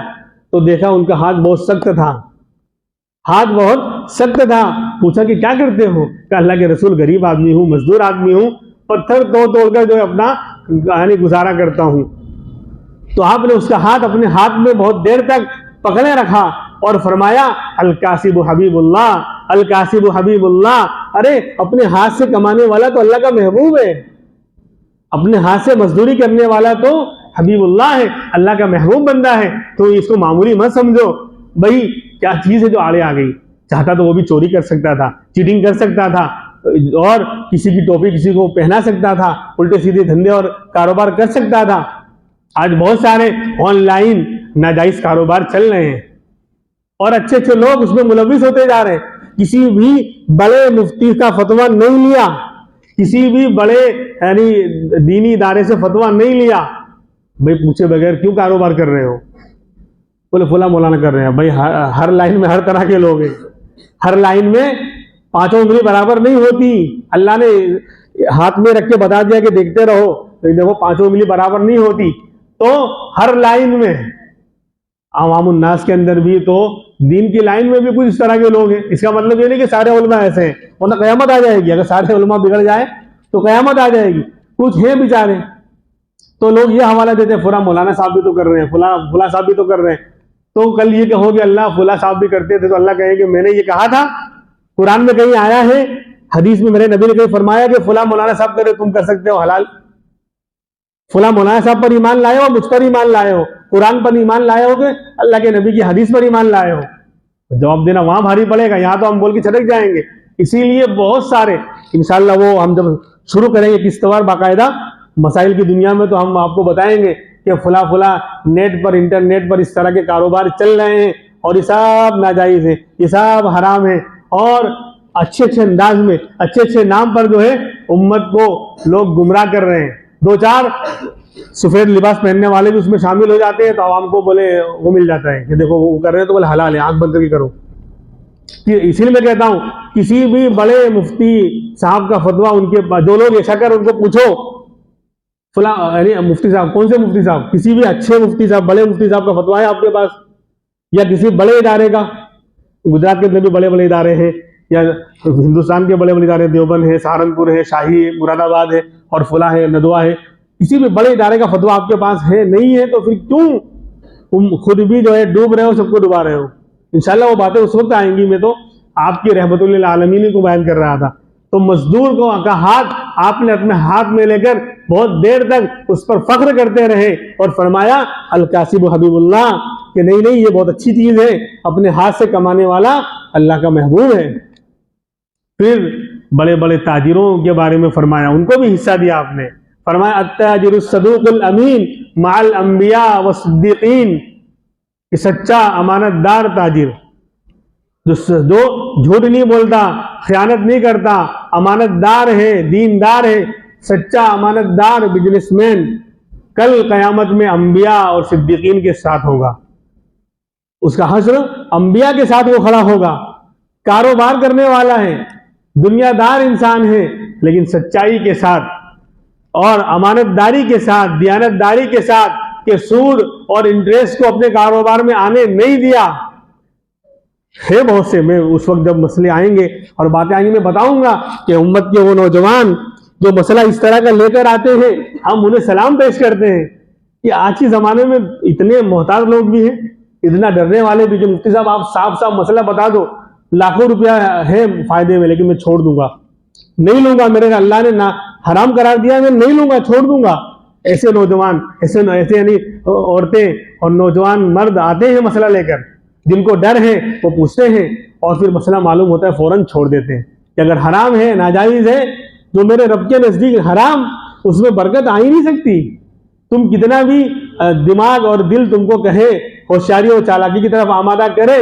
A: تو دیکھا ان کا ہاتھ بہت سخت تھا، ہاتھ بہت سخت تھا۔ پوچھا کہ کیا کرتے ہو؟ کہ اللہ کے رسول غریب آدمی ہوں، مزدور آدمی ہوں، پتھر توڑ کر جو ہے اپنا یعنی گزارا کرتا ہوں۔ تو آپ نے اس کا ہاتھ اپنے ہاتھ میں بہت دیر تک پکڑے رکھا اور فرمایا الکاسب حبیب اللہ، الکاسب حبیب اللہ، ارے اپنے ہاتھ سے کمانے والا تو اللہ کا محبوب ہے، اپنے ہاتھ سے مزدوری کرنے والا تو حبیب اللہ ہے، اللہ کا محبوب بندہ ہے، تو اس کو معمولی مت سمجھو۔ بھائی کیا چیز ہے جو آڑے آ گئی؟ چاہتا تو وہ بھی چوری کر سکتا تھا، چیٹنگ کر سکتا تھا، اور کسی کی ٹوپی کسی کو پہنا سکتا تھا، الٹے سیدھے دھندے اور کاروبار کر سکتا تھا۔ آج بہت سارے آن لائن ناجائز کاروبار چل رہے ہیں اور اچھے اچھے لوگ اس میں ملوث ہوتے جا رہے ہیں. کسی بھی بڑے مفتی کا فتویٰ نہیں لیا, کسی بھی بڑے یعنی دینی ادارے سے فتویٰ نہیں لیا, بھائی پوچھے بغیر کیوں کاروبار کر رہے ہو؟ بولے فلاں مولانا کر رہے ہیں. بھائی ہر لائن میں ہر طرح کے لوگ ہیں, ہر لائن میں پانچوں انگلی برابر نہیں ہوتی. اللہ نے ہاتھ میں رکھ کے بتا دیا کہ دیکھتے رہو, دیکھو پانچوں انگلی برابر نہیں ہوتی. تو ہر لائن میں عوام الناس کے اندر بھی تو دین کی لائن میں بھی کچھ اس طرح کے لوگ ہیں. اس کا مطلب یہ نہیں کہ سارے علماء ایسے ہیں, ورنہ قیامت آ جائے گی. اگر سارے علماء بگڑ جائے تو قیامت آ جائے گی. کچھ ہیں بیچارے, تو لوگ یہ حوالہ دیتے ہیں فلاں مولانا صاحب بھی تو کر رہے ہیں, فلاں صاحب بھی تو کر رہے ہیں. تو کل یہ کہو گے اللہ فلاں صاحب بھی کرتے تھے, تو اللہ کہے کہ میں نے یہ کہا تھا؟ قرآن میں کہیں آیا ہے؟ حدیث میں میرے نبی نے کہیں فرمایا کہ فلاں مولانا صاحب کرے تم کر سکتے ہو حلال؟ فلاں مولانا صاحب پر ایمان لائے ہو, مجھ پر ایمان لائے ہو, قرآن پر ایمان لائے ہو کہ اللہ کے نبی کی حدیث پر ایمان لائے ہو؟ جواب دینا وہاں بھاری پڑے گا, یہاں تو ہم بول کے چھٹک جائیں گے. اسی لیے بہت سارے انشاءاللہ وہ ہم جب شروع کریں گے قسطوار باقاعدہ مسائل کی دنیا میں, تو ہم آپ کو بتائیں گے کہ فلاں نیٹ پر انٹرنیٹ پر اس طرح کے کاروبار چل رہے ہیں اور یہ سب ناجائز ہیں, یہ سب حرام ہیں, اور اچھے اچھے انداز میں اچھے اچھے نام پر جو ہے امت کو لوگ گمراہ کر رہے ہیں. دو چار سفید لباس پہننے والے بھی اس میں شامل ہو جاتے ہیں, تو عوام کو بولے وہ مل جاتا ہے کہ دیکھو وہ کر رہے ہیں تو بولے حلال ہے, آنکھ بند کر کے کرو. اسی لیے میں کہتا ہوں کسی بھی بڑے مفتی صاحب کا فتویٰ ان کے جو لوگ ایسا کر ان کو پوچھو فلاں یعنی مفتی صاحب کون سے مفتی صاحب, کسی بھی اچھے مفتی صاحب بڑے مفتی صاحب کا فتویٰ ہے آپ کے پاس, یا کسی بڑے ادارے کا؟ گجرات کے اندر بھی بڑے بڑے ادارے ہیں, یا ہندوستان کے بڑے بڑے ادارے, دیوبند ہے, سہارنپور ہے, شاہی مراد آباد ہے, اور فلاں ہے, ندوہ ہے. کسی بھی بڑے ادارے کا فتویٰ آپ کے پاس ہے نہیں ہے, تو پھر کیوں تم خود بھی جو ہے ڈوب رہے ہو, سب کو ڈبا رہے ہو؟ انشاءاللہ وہ باتیں اس وقت آئیں گی. میں تو آپ کی رحمت للعالمین کو بیان کر رہا تھا. تو مزدور کو کا ہاتھ آپ نے اپنے ہاتھ میں لے کر بہت دیر تک اس پر فخر کرتے رہے اور فرمایا الکاسب حبیب اللہ, کہ نہیں یہ بہت اچھی چیز ہے, اپنے ہاتھ سے کمانے والا اللہ کا محبوب ہے. پھر بڑے بڑے تاجروں کے بارے میں فرمایا, ان کو بھی حصہ دیا آپ نے. فرمایا التاجر الصدوق الامین مع الانبیاء والصدیقین, کہ سچا امانت دار تاجر جو جھوٹ نہیں بولتا, خیانت نہیں کرتا, امانت دار ہے, دیندار ہے, سچا امانت دار بزنس مین, کل قیامت میں انبیاء اور صدیقین کے ساتھ ہوگا. اس کا حشر انبیاء کے ساتھ وہ کھڑا ہوگا. کاروبار کرنے والا ہے, دنیا دار انسان ہے, لیکن سچائی کے ساتھ اور امانت داری کے ساتھ, دیانت داری کے ساتھ, کہ سود اور انٹرسٹ کو اپنے کاروبار میں آنے نہیں دیا ہے. بہت سے میں اس وقت جب مسئلے آئیں گے اور باتیں آئیں گی میں بتاؤں گا کہ امت کے وہ نوجوان جو مسئلہ اس طرح کا لے کر آتے ہیں, ہم انہیں سلام پیش کرتے ہیں. کہ آج کے زمانے میں اتنے محتاط لوگ بھی ہیں, اتنا ڈرنے والے بھی, جو مفتی صاحب آپ صاف مسئلہ بتا دو, لاکھوں روپیہ ہے فائدے میں, لیکن میں چھوڑ دوں گا, نہیں لوں گا, میرے اللہ نے حرام قرار دیا, میں نہیں لوں گا, چھوڑ دوں گا. ایسے نوجوان ایسے یعنی عورتیں اور نوجوان مرد آتے ہیں مسئلہ لے کر, جن کو ڈر ہے وہ پوچھتے ہیں, اور پھر مسئلہ معلوم ہوتا ہے فوراً چھوڑ دیتے ہیں کہ اگر حرام ہے, ناجائز ہے, جو میرے رب کے نزدیک حرام, اس میں برکت آ ہی نہیں سکتی. تم کتنا بھی دماغ اور دل تم کو کہے, ہوشیاری اور چالاکی کی طرف آمادہ کرے,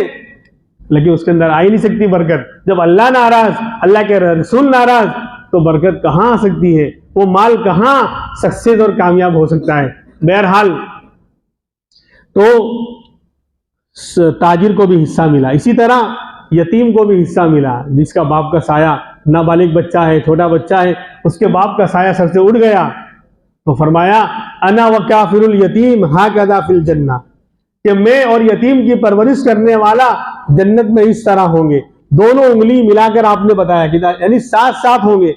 A: لیکن اس کے اندر آ ہی نہیں سکتی برکت. جب اللہ ناراض, اللہ کے رسول ناراض, تو برکت کہاں آ سکتی ہے؟ وہ مال کہاں سکسیس اور کامیاب ہو سکتا ہے؟ بہرحال تو تاجر کو بھی حصہ ملا, اسی طرح یتیم کو بھی حصہ ملا. جس کا باپ کا سایہ, نابالغ بچہ ہے, چھوٹا بچہ ہے, اس کے باپ کا سایہ سر سے اڑ گیا, تو فرمایا انا وکافر الیتیم ہاکذا فی الجنہ, کہ میں اور یتیم کی پرورش کرنے والا جنت میں اس طرح ہوں گے. دونوں انگلی ملا کر آپ نے بتایا کہ یعنی ساتھ ہوں گے.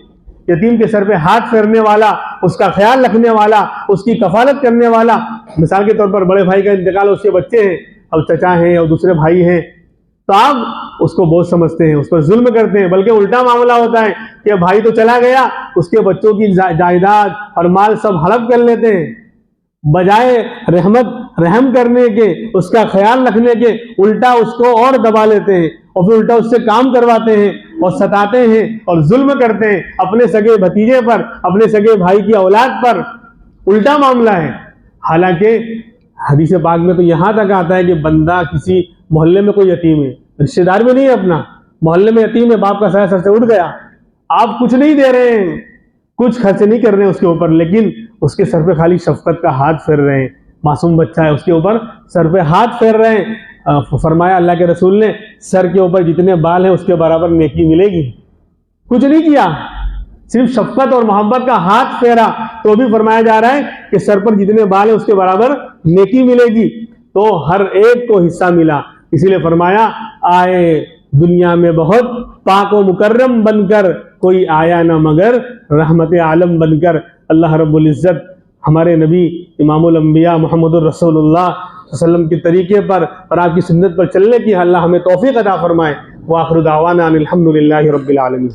A: یتیم کے سر پہ ہاتھ پھیرنے والا, اس کا خیال رکھنے والا, اس کی کفالت کرنے والا. مثال کے طور پر بڑے بھائی کا انتقال, اس کے بچے ہیں, اور چچا ہیں اور دوسرے بھائی ہیں, تو آپ اس کو بہت سمجھتے ہیں, اس پر ظلم کرتے ہیں. بلکہ الٹا معاملہ ہوتا ہے کہ بھائی تو چلا گیا, اس کے بچوں کی جائیداد اور مال سب ہڑپ کر لیتے ہیں. بجائے رحم کرنے کے, اس کا خیال رکھنے کے, الٹا اس کو اور دبا لیتے ہیں, اور پھر الٹا اس سے کام کرواتے ہیں اور ستاتے ہیں اور ظلم کرتے ہیں اپنے سگے بھتیجے پر, اپنے سگے بھائی کی اولاد پر. الٹا معاملہ ہے. حالانکہ حدیث پاک میں تو یہاں تک آتا ہے کہ بندہ کسی محلے میں کوئی یتیم ہے، رشتہ دار میں نہیں ہے اپنا، محلے میں یتیم ہے، باپ کا سایہ سر سے اٹھ گیا، آپ کچھ نہیں دے رہے ہیں، کچھ خرچ نہیں کر رہے ہیں اس کے اوپر، لیکن اس کے سر پہ خالی شفقت کا ہاتھ پھیر رہے ہیں، معصوم بچہ ہے اس کے اوپر سر پہ ہاتھ پھیر رہے ہیں، فرمایا اللہ کے رسول نے سر کے اوپر جتنے بال ہیں اس کے برابر نیکی ملے گی۔ کچھ نہیں کیا، صرف شفقت اور محبت کا ہاتھ پھیرا، تو بھی فرمایا جا رہا ہے کہ سر پر جتنے بال ہیں اس کے برابر نیکی ملے گی، تو ہر ایک کو حصہ ملا۔ اسی لیے فرمایا آئے دنیا میں بہت پاک و مکرم بن کر، کوئی آیا نہ مگر رحمت عالم بن کر۔ اللہ رب العزت ہمارے نبی امام الانبیاء محمد الرسول اللہ صلی اللہ علیہ وسلم کے طریقے پر اور آپ کی سنت پر چلنے کی اللہ ہمیں توفیق عطا فرمائے۔ وآخر دعوانا ان الحمد للہ رب العالمین۔